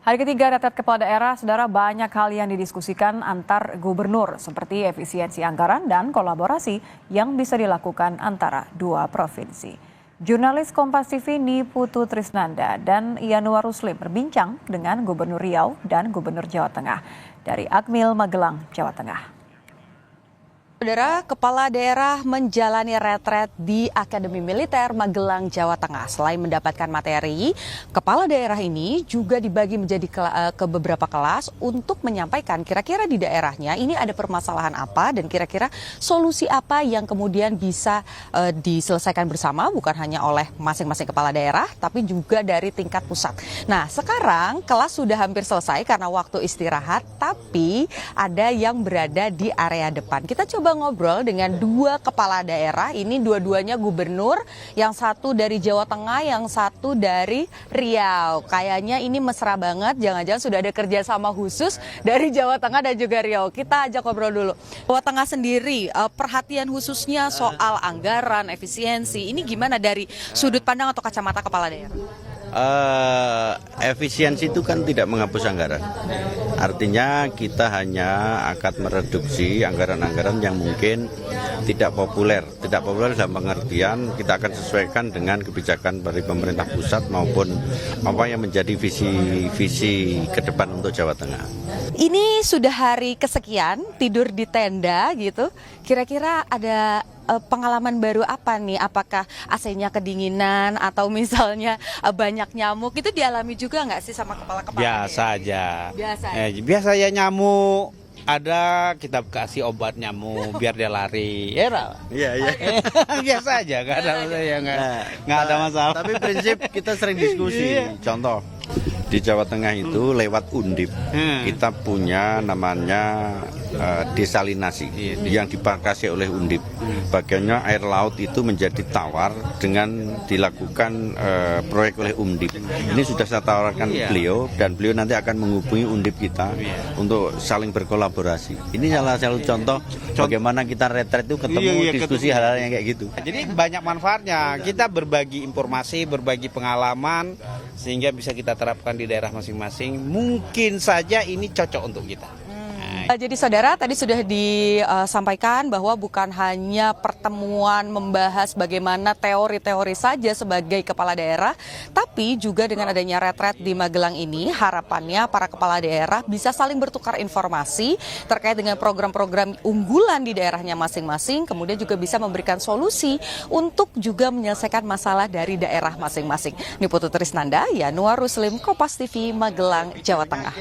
Hari ketiga retret kepala daerah, saudara, banyak hal yang didiskusikan antar gubernur seperti efisiensi anggaran dan kolaborasi yang bisa dilakukan antara dua provinsi. Jurnalis Kompas TV Niputu Trisnanda dan Yanuar Ruslim berbincang dengan Gubernur Riau dan Gubernur Jawa Tengah dari Akmil Magelang, Jawa Tengah. Saudara, kepala daerah menjalani retret di Akademi Militer Magelang, Jawa Tengah. Selain mendapatkan materi, kepala daerah ini juga dibagi menjadi ke beberapa kelas untuk menyampaikan kira-kira di daerahnya ini ada permasalahan apa dan kira-kira solusi apa yang kemudian bisa diselesaikan bersama, bukan hanya oleh masing-masing kepala daerah, tapi juga dari tingkat pusat. Nah, sekarang kelas sudah hampir selesai karena waktu istirahat, tapi ada yang berada di area depan. Kita coba ngobrol dengan dua kepala daerah, ini dua-duanya gubernur, yang satu dari Jawa Tengah, yang satu dari Riau. Kayaknya ini mesra banget, jangan-jangan sudah ada kerjasama khusus dari Jawa Tengah dan juga Riau. Kita ajak ngobrol dulu. Jawa Tengah sendiri, perhatian khususnya soal anggaran, efisiensi, ini gimana dari sudut pandang atau kacamata kepala daerah? Efisiensi itu kan tidak menghapus anggaran. Artinya kita hanya akan mereduksi anggaran-anggaran yang mungkin tidak populer. Tidak populer dalam pengertian kita akan sesuaikan dengan kebijakan dari pemerintah pusat maupun apa yang menjadi visi ke depan untuk Jawa Tengah. Ini sudah hari kesekian tidur di tenda gitu. Kira-kira ada pengalaman baru apa nih? Apakah AC-nya kedinginan atau misalnya banyak nyamuk? Itu dialami juga nggak sih sama kepala-kepala? Biasa aja. Biasa Ya nyamuk. Ada kita kasih obat nyamuk biar dia lari. Iya. Biasa aja, nggak ada masalah. Tapi prinsip kita sering diskusi. Contoh di Jawa Tengah itu lewat Undip kita punya namanya desalinasi yang dipakai oleh Undip. Bagiannya air laut itu menjadi tawar dengan dilakukan proyek oleh Undip. Ini sudah saya tawarkan beliau dan beliau nanti akan menghubungi Undip kita untuk saling berkolaborasi. Ini salah satu contoh bagaimana kita retret itu ketemu diskusi hal-hal yang kayak gitu. Jadi banyak manfaatnya. Kita berbagi informasi, berbagi pengalaman sehingga bisa kita terapkan di daerah masing-masing. Mungkin saja ini cocok untuk kita. Jadi saudara, tadi sudah disampaikan bahwa bukan hanya pertemuan membahas bagaimana teori-teori saja sebagai kepala daerah, tapi juga dengan adanya retret di Magelang ini, harapannya para kepala daerah bisa saling bertukar informasi terkait dengan program-program unggulan di daerahnya masing-masing, kemudian juga bisa memberikan solusi untuk juga menyelesaikan masalah dari daerah masing-masing. Niputu Trisnanda, Yanuar Ruslim, Kompas TV, Magelang, Jawa Tengah.